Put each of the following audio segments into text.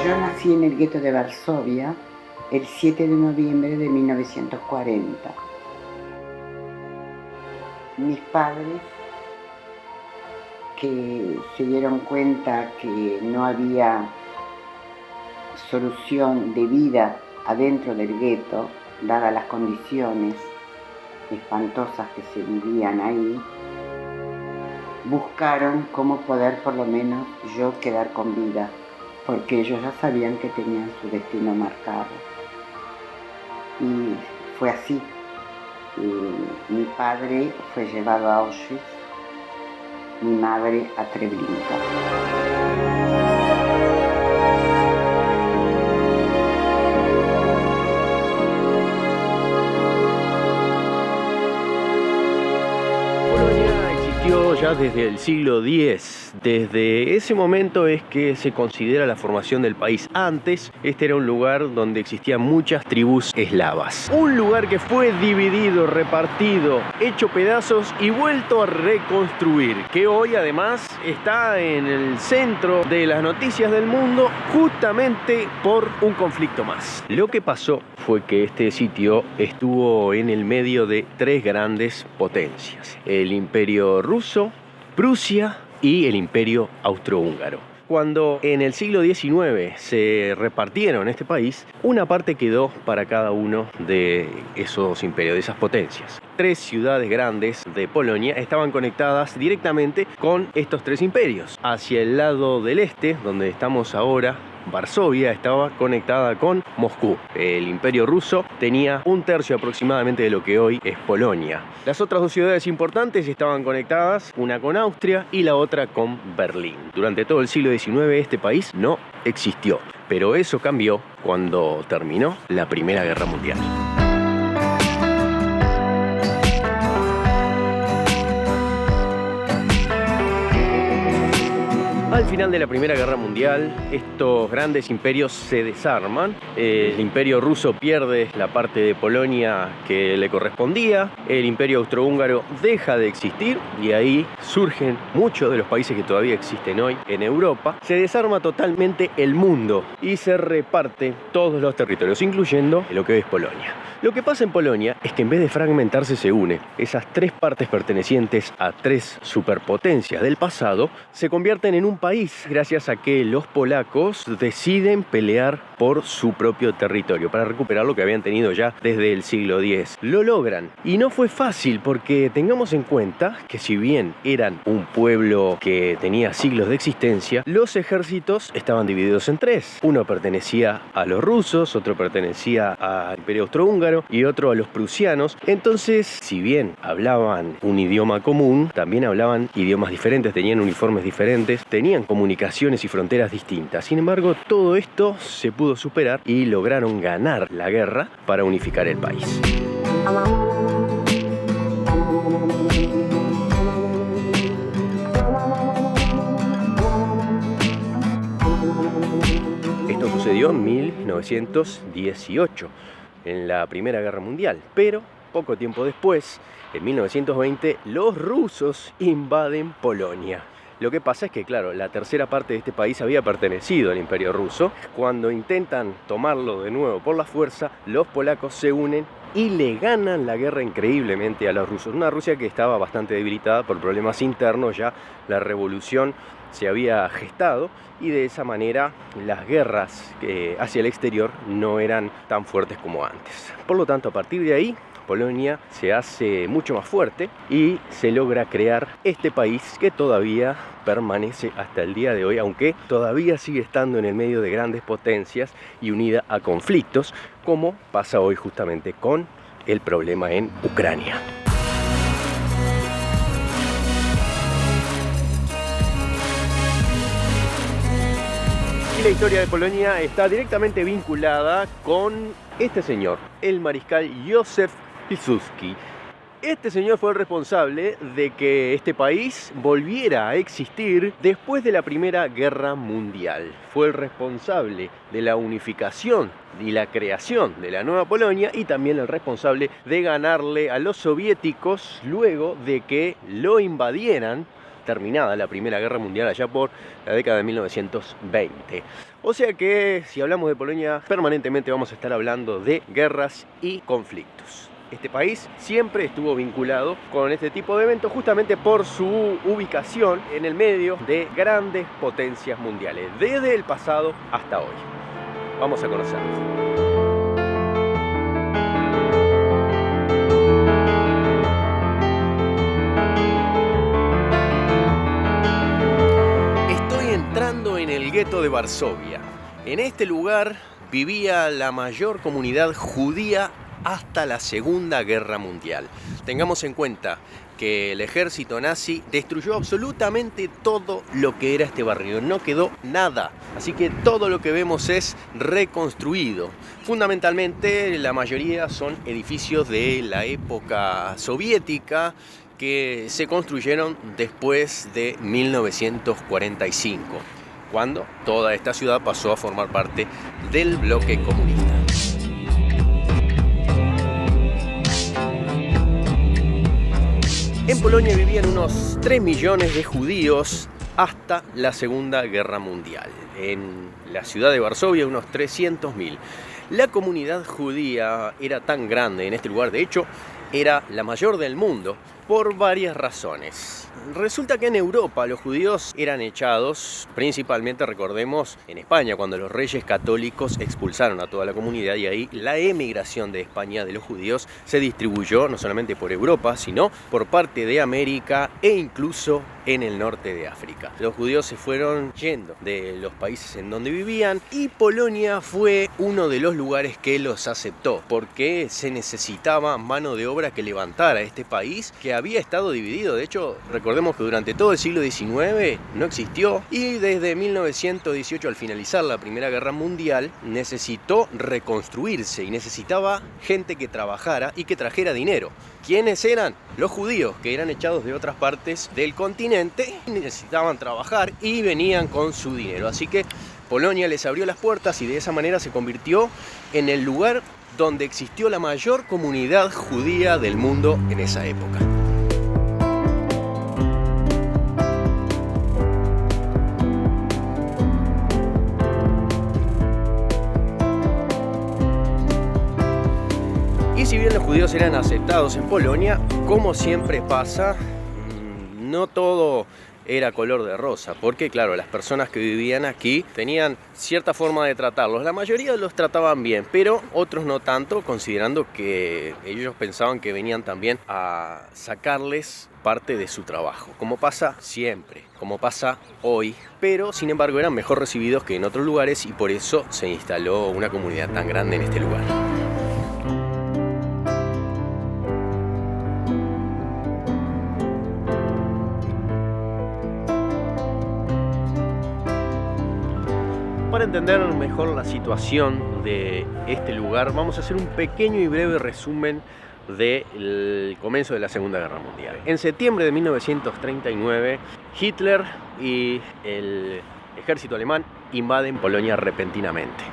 Yo nací en el gueto de Varsovia el 7 de noviembre de 1940. Mis padres, que se dieron cuenta que no había solución de vida adentro del gueto, dadas las condiciones espantosas que se vivían ahí, buscaron cómo poder por lo menos yo quedar con vida, porque ellos ya sabían que tenían su destino marcado. Y fue así. Mi padre fue llevado a Auschwitz, mi madre a Treblinka. Ya desde el siglo X. Desde ese momento es que se considera la formación del país. Antes, este era un lugar donde existían muchas tribus eslavas. Un lugar que fue dividido, repartido, hecho pedazos y vuelto a reconstruir. Que hoy además está en el centro de las noticias del mundo justamente por un conflicto más. Lo que pasó fue que este sitio estuvo en el medio de tres grandes potencias: el Imperio Ruso, Prusia y el Imperio Austrohúngaro. Cuando en el siglo XIX se repartieron este país, una parte quedó para cada uno de esos imperios, de esas potencias. Tres ciudades grandes de Polonia estaban conectadas directamente con estos tres imperios. Hacia el lado del este, donde estamos ahora, Varsovia estaba conectada con Moscú. El Imperio Ruso tenía un tercio aproximadamente de lo que hoy es Polonia. Las otras dos ciudades importantes estaban conectadas, una con Austria y la otra con Berlín. Durante todo el siglo XIX este país no existió, pero eso cambió cuando terminó la Primera Guerra Mundial. Al final de la Primera Guerra Mundial, estos grandes imperios se desarman. El Imperio Ruso pierde la parte de Polonia que le correspondía. El Imperio Austrohúngaro deja de existir y ahí surgen muchos de los países que todavía existen hoy en Europa. Se desarma totalmente el mundo y se reparte todos los territorios, incluyendo lo que hoy es Polonia. Lo que pasa en Polonia es que en vez de fragmentarse se une. Esas tres partes pertenecientes a tres superpotencias del pasado se convierten en un país gracias a que los polacos deciden pelear por su propio territorio para recuperar lo que habían tenido ya desde el siglo X. Lo logran y no fue fácil porque tengamos en cuenta que si bien eran un pueblo que tenía siglos de existencia, los ejércitos estaban divididos en tres. Uno pertenecía a los rusos, otro pertenecía al Imperio Austrohúngaro y otro a los prusianos. Entonces, si bien hablaban un idioma común, también hablaban idiomas diferentes, tenían uniformes diferentes, tenían comunicaciones y fronteras distintas. Sin embargo, todo esto se pudo superar y lograron ganar la guerra para unificar el país. Esto sucedió en 1918. En la Primera Guerra Mundial, pero poco tiempo después, en 1920, los rusos invaden Polonia. Lo que pasa es que, claro, la tercera parte de este país había pertenecido al Imperio Ruso. Cuando intentan tomarlo de nuevo por la fuerza, los polacos se unen y le ganan la guerra increíblemente a los rusos. Una Rusia que estaba bastante debilitada por problemas internos, ya la revolución se había gestado y de esa manera las guerras hacia el exterior no eran tan fuertes como antes. Por lo tanto, a partir de ahí, Polonia se hace mucho más fuerte y se logra crear este país que todavía permanece hasta el día de hoy, aunque todavía sigue estando en el medio de grandes potencias y unida a conflictos, como pasa hoy justamente con el problema en Ucrania. Y la historia de Polonia está directamente vinculada con este señor, el mariscal Józef Piłsudski. Este señor fue el responsable de que este país volviera a existir después de la Primera Guerra Mundial. Fue el responsable de la unificación y la creación de la nueva Polonia y también el responsable de ganarle a los soviéticos luego de que lo invadieran terminada la Primera Guerra Mundial allá por la década de 1920. O sea que si hablamos de Polonia, permanentemente vamos a estar hablando de guerras y conflictos. Este país siempre estuvo vinculado con este tipo de eventos justamente por su ubicación en el medio de grandes potencias mundiales, desde el pasado hasta hoy. Vamos a conocerlos. Estoy entrando en el gueto de Varsovia. En este lugar vivía la mayor comunidad judía hasta la Segunda Guerra Mundial. Tengamos en cuenta que el ejército nazi destruyó absolutamente todo lo que era este barrio, no quedó nada, así que todo lo que vemos es reconstruido. Fundamentalmente la mayoría son edificios de la época soviética que se construyeron después de 1945, cuando toda esta ciudad pasó a formar parte del bloque comunista. En Polonia vivían unos 3 millones de judíos hasta la Segunda Guerra Mundial. En la ciudad de Varsovia unos 300.000. La comunidad judía era tan grande en este lugar, de hecho, era la mayor del mundo por varias razones. Resulta que en Europa los judíos eran echados, principalmente recordemos en España, cuando los reyes católicos expulsaron a toda la comunidad, y ahí la emigración de España de los judíos se distribuyó no solamente por Europa, sino por parte de América e incluso en el norte de África. Los judíos se fueron yendo de los países en donde vivían y Polonia fue uno de los lugares que los aceptó, porque se necesitaba mano de obra que levantara este país que había estado dividido. De hecho, recordemos que durante todo el siglo XIX no existió, y desde 1918, al finalizar la Primera Guerra Mundial, necesitó reconstruirse y necesitaba gente que trabajara y que trajera dinero. ¿Quiénes eran? Los judíos, que eran echados de otras partes del continente, necesitaban trabajar y venían con su dinero. Así que Polonia les abrió las puertas y de esa manera se convirtió en el lugar donde existió la mayor comunidad judía del mundo en esa época. Y si bien los judíos eran aceptados en Polonia, como siempre pasa, no todo era color de rosa, porque claro, las personas que vivían aquí tenían cierta forma de tratarlos. La mayoría los trataban bien, pero otros no tanto, considerando que ellos pensaban que venían también a sacarles parte de su trabajo, como pasa siempre, como pasa hoy, pero sin embargo eran mejor recibidos que en otros lugares y por eso se instaló una comunidad tan grande en este lugar. Para entender mejor la situación de este lugar, vamos a hacer un pequeño y breve resumen del comienzo de la Segunda Guerra Mundial. En septiembre de 1939, Hitler y el ejército alemán invaden Polonia repentinamente.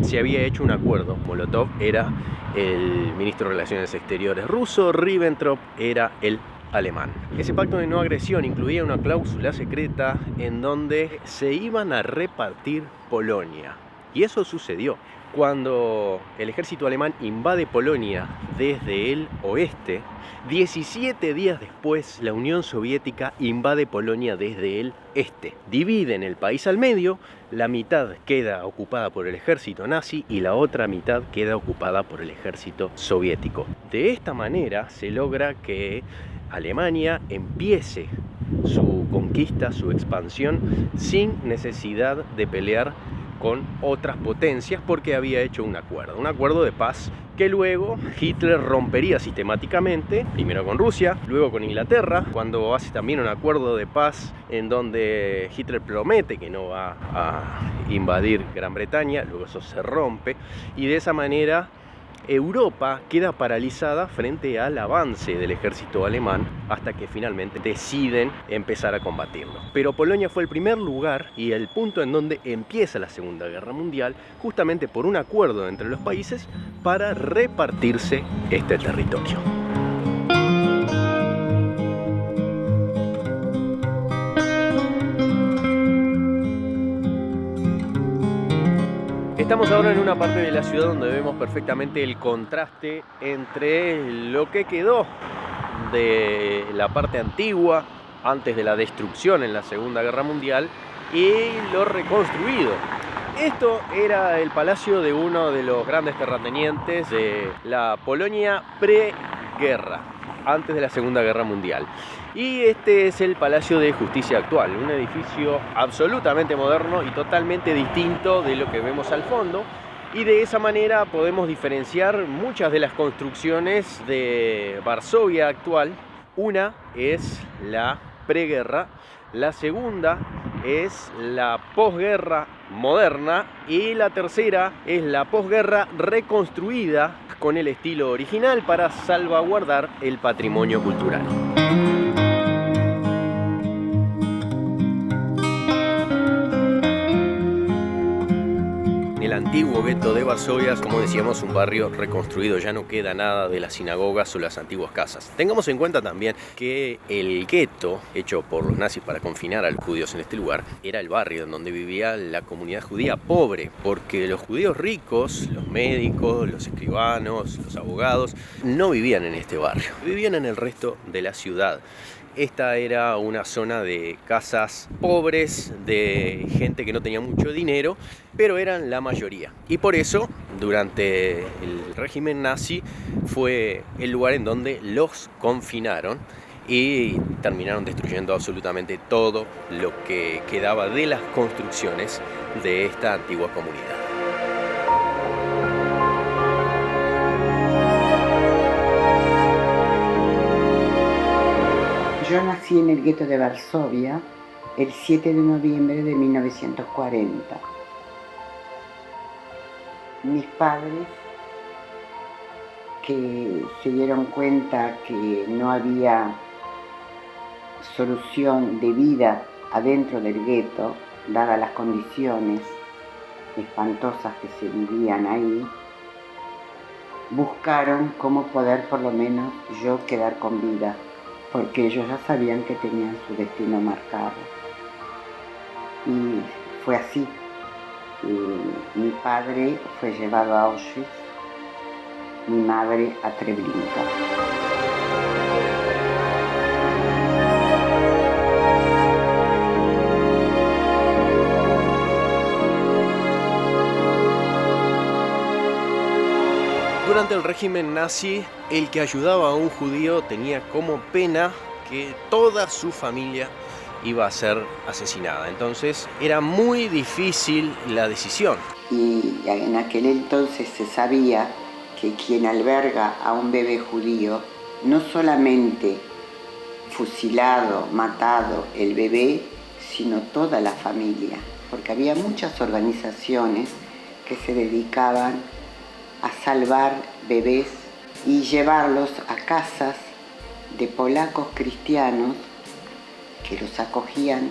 Se había hecho un acuerdo. Molotov era el ministro de Relaciones Exteriores ruso, Ribbentrop era el alemán. Ese pacto de no agresión incluía una cláusula secreta en donde se iban a repartir Polonia. Y eso sucedió. Cuando el ejército alemán invade Polonia desde el oeste, 17 días después la Unión Soviética invade Polonia desde el este. Dividen el país al medio, la mitad queda ocupada por el ejército nazi y la otra mitad queda ocupada por el ejército soviético. De esta manera se logra que Alemania empiece su conquista, su expansión, sin necesidad de pelear con otras potencias porque había hecho un acuerdo de paz que luego Hitler rompería sistemáticamente, primero con Rusia, luego con Inglaterra, cuando hace también un acuerdo de paz en donde Hitler promete que no va a invadir Gran Bretaña, luego eso se rompe y de esa manera Europa queda paralizada frente al avance del ejército alemán hasta que finalmente deciden empezar a combatirlo. Pero Polonia fue el primer lugar y el punto en donde empieza la Segunda Guerra Mundial, justamente por un acuerdo entre los países para repartirse este territorio. Estamos ahora en una parte de la ciudad donde vemos perfectamente el contraste entre lo que quedó de la parte antigua antes de la destrucción en la Segunda Guerra Mundial y lo reconstruido. Esto era el palacio de uno de los grandes terratenientes de la Polonia preguerra, antes de la Segunda Guerra Mundial. Y este es el Palacio de Justicia actual, un edificio absolutamente moderno y totalmente distinto de lo que vemos al fondo. Y de esa manera podemos diferenciar muchas de las construcciones de Varsovia actual. Una es la preguerra, la segunda es la posguerra moderna y la tercera es la posguerra reconstruida con el estilo original para salvaguardar el patrimonio cultural. El antiguo gueto de Varsovia es, como decíamos, un barrio reconstruido, ya no queda nada de las sinagogas o las antiguas casas. Tengamos en cuenta también que el gueto, hecho por los nazis para confinar a los judíos en este lugar, era el barrio en donde vivía la comunidad judía pobre, porque los judíos ricos, los médicos, los escribanos, los abogados, no vivían en este barrio, vivían en el resto de la ciudad. Esta era una zona de casas pobres, de gente que no tenía mucho dinero, pero eran la mayoría. Y por eso, durante el régimen nazi, fue el lugar en donde los confinaron y terminaron destruyendo absolutamente todo lo que quedaba de las construcciones de esta antigua comunidad. Yo nací en el gueto de Varsovia el 7 de noviembre de 1940. Mis padres, que se dieron cuenta que no había solución de vida adentro del gueto, dadas las condiciones espantosas que se vivían ahí, buscaron cómo poder por lo menos yo quedar con vida, porque ellos ya sabían que tenían su destino marcado. Y fue así. Mi padre fue llevado a Auschwitz, mi madre a Treblinka. Durante el régimen nazi, el que ayudaba a un judío tenía como pena que toda su familia iba a ser asesinada. Entonces era muy difícil la decisión. Y en aquel entonces se sabía que quien alberga a un bebé judío, no solamente fusilado, matado el bebé, sino toda la familia, porque había muchas organizaciones que se dedicaban a salvar bebés y llevarlos a casas de polacos cristianos que los acogían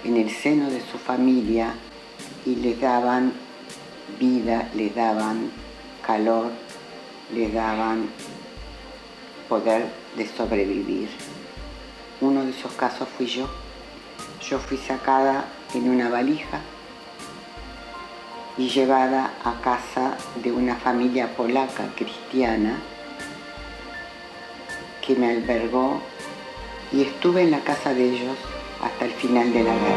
en el seno de su familia y les daban vida, les daban calor, les daban poder de sobrevivir. Uno de esos casos fui yo. Yo fui sacada en una valija y llevada a casa de una familia polaca cristiana que me albergó y estuve en la casa de ellos hasta el final de la guerra.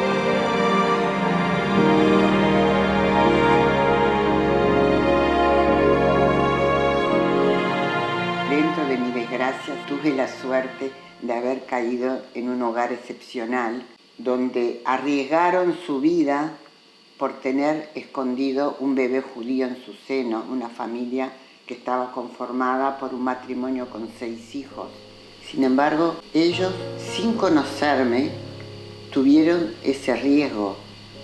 Dentro de mi desgracia tuve la suerte de haber caído en un hogar excepcional donde arriesgaron su vida por tener escondido un bebé judío en su seno, una familia que estaba conformada por un matrimonio con 6 hijos. Sin embargo, ellos, sin conocerme, tuvieron ese riesgo,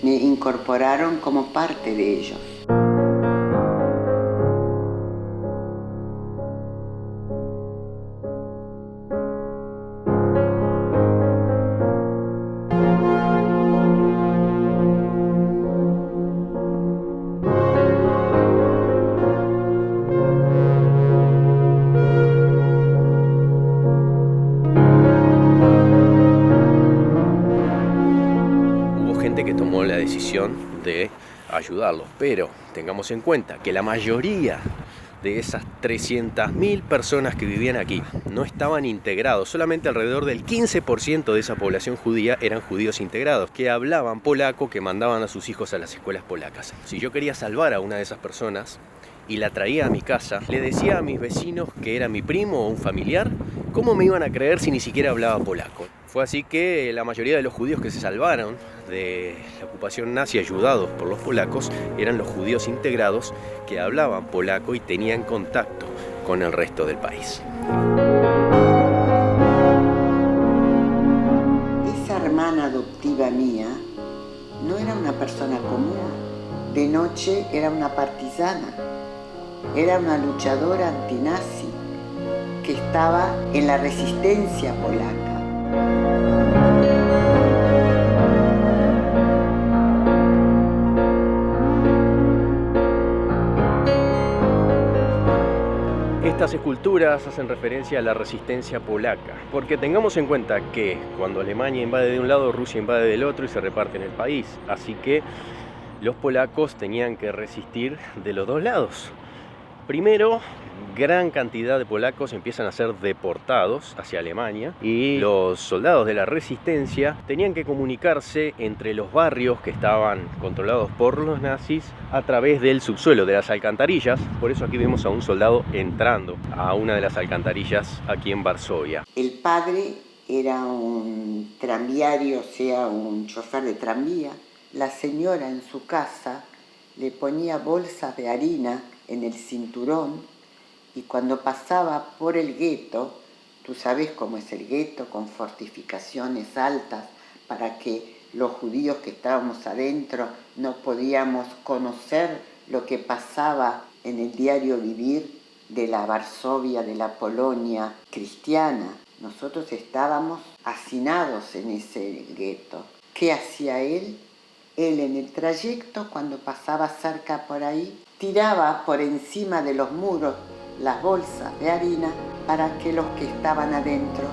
me incorporaron como parte de ellos. Que tomó la decisión de ayudarlos, pero tengamos en cuenta que la mayoría de esas 300.000 personas que vivían aquí no estaban integrados. Solamente alrededor del 15% de esa población judía eran judíos integrados, que hablaban polaco, que mandaban a sus hijos a las escuelas polacas. Si yo quería salvar a una de esas personas y la traía a mi casa, le decía a mis vecinos que era mi primo o un familiar, ¿cómo me iban a creer si ni siquiera hablaba polaco? Fue así que la mayoría de los judíos que se salvaron de la ocupación nazi, ayudados por los polacos, eran los judíos integrados que hablaban polaco y tenían contacto con el resto del país. Esa hermana adoptiva mía no era una persona común. De noche era una partisana, era una luchadora antinazi que estaba en la resistencia polaca. Estas esculturas hacen referencia a la resistencia polaca, porque tengamos en cuenta que cuando Alemania invade de un lado, Rusia invade del otro y se reparten el país. Así que los polacos tenían que resistir de los dos lados. Primero, gran cantidad de polacos empiezan a ser deportados hacia Alemania y los soldados de la resistencia tenían que comunicarse entre los barrios que estaban controlados por los nazis a través del subsuelo, de las alcantarillas. Por eso aquí vemos a un soldado entrando a una de las alcantarillas aquí en Varsovia. El padre era un tranviario, o sea, un chofer de tranvía. La señora en su casa le ponía bolsas de harina en el cinturón y cuando pasaba por el gueto, tú sabes cómo es el gueto, con fortificaciones altas para que los judíos que estábamos adentro no podíamos conocer lo que pasaba en el diario vivir de la Varsovia, de la Polonia cristiana. Nosotros estábamos hacinados en ese gueto. ¿Qué hacía él? Él en el trayecto, cuando pasaba cerca por ahí, tiraba por encima de los muros las bolsas de harina para que los que estaban adentro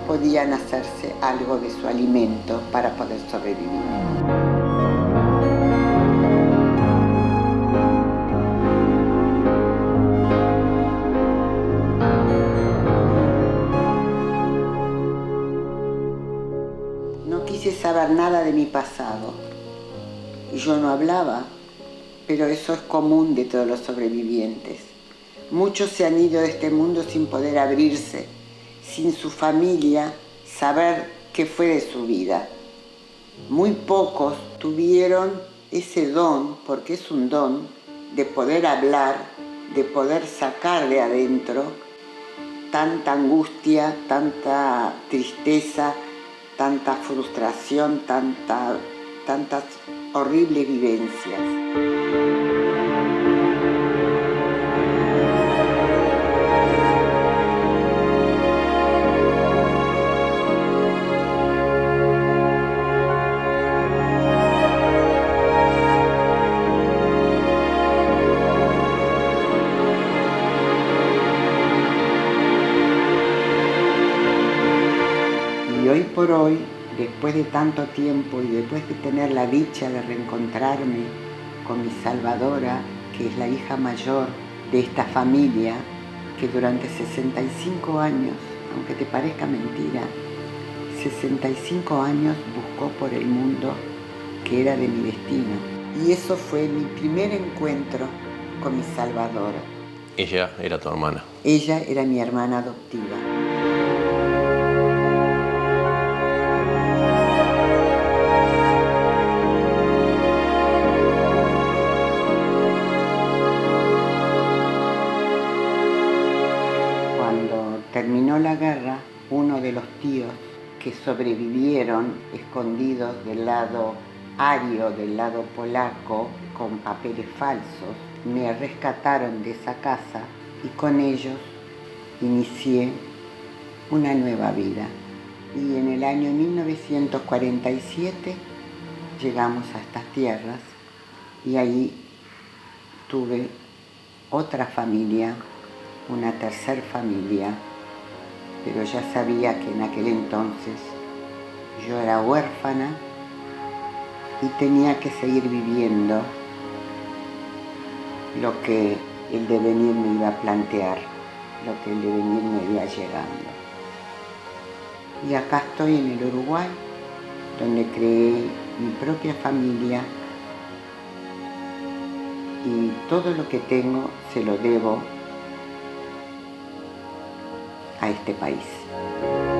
podían hacerse algo de su alimento para poder sobrevivir. No quise saber nada de mi pasado. Yo no hablaba, pero eso es común de todos los sobrevivientes. Muchos se han ido de este mundo sin poder abrirse, sin su familia saber qué fue de su vida. Muy pocos tuvieron ese don, porque es un don, de poder hablar, de poder sacar de adentro tanta angustia, tanta tristeza, tanta frustración, tantas horribles vivencias. Y hoy por hoy, después de tanto tiempo y después de tener la dicha de reencontrarme con mi salvadora, que es la hija mayor de esta familia, que durante 65 años, aunque te parezca mentira, 65 años buscó por el mundo que era de mi destino. Y eso fue mi primer encuentro con mi salvadora. Ella era tu hermana. Ella era mi hermana adoptiva. Terminó la guerra, uno de los tíos que sobrevivieron escondidos del lado ario, del lado polaco, con papeles falsos, me rescataron de esa casa y con ellos inicié una nueva vida. Y en el año 1947 llegamos a estas tierras y ahí tuve otra familia, una tercer familia, pero ya sabía que en aquel entonces yo era huérfana y tenía que seguir viviendo lo que el devenir me iba a plantear, lo que el devenir me iba llegando. Y acá estoy en el Uruguay, donde creé mi propia familia y todo lo que tengo se lo debo a este país.